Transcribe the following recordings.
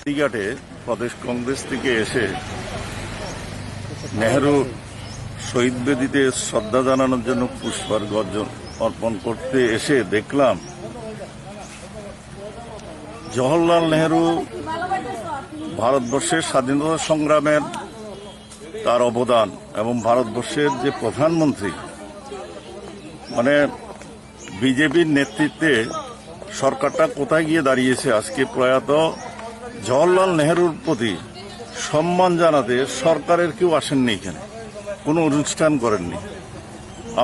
ঘাটে প্রদেশ কংগ্রেস থেকে এসে নেহেরু শহীদ বেদিতে শ্রদ্ধা জানানোর জন্য পুষ্পার্ঘ অর্পণ করতে এসে দেখলাম জওহরলাল নেহেরু ভারতবর্ষের স্বাধীনতা সংগ্রামের তার অবদান এবং ভারতবর্ষের যে প্রধানমন্ত্রী মানে বিজেপির নেতৃত্বে সরকারটা কোথায় গিয়ে দাঁড়িয়েছে আজকে প্রয়াত জওহরলাল নেহেরুর প্রতি সম্মান জানাতে সরকারের কেউ আসেননি, এখানে কোনো অনুষ্ঠান করেননি।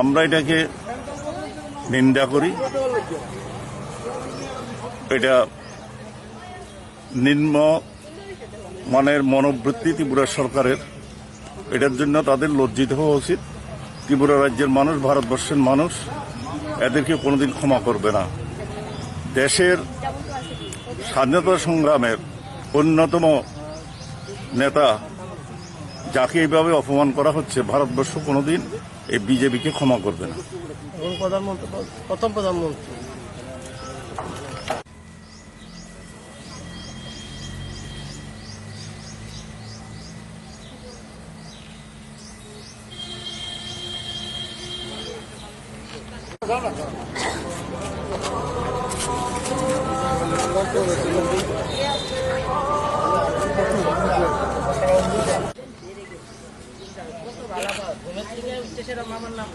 আমরা এটাকে নিন্দা করি। এটা নিম্ন মানের মনোবৃত্তি ত্রিপুরা সরকারের। এটার জন্য তাদের লজ্জিত হওয়া উচিত। ত্রিপুরা রাজ্যের মানুষ, ভারতবর্ষের মানুষ এদেরকে কোনোদিন ক্ষমা করবে না। দেশের স্বাধীনতা সংগ্রামের অন্যতম নেতা যাকে এইভাবে অপমান করা হচ্ছে, ভারতবর্ষ কোনোদিন এই বিজেপিকে ক্ষমা করবে না। প্রথম প্রধানমন্ত্রী মামার নাম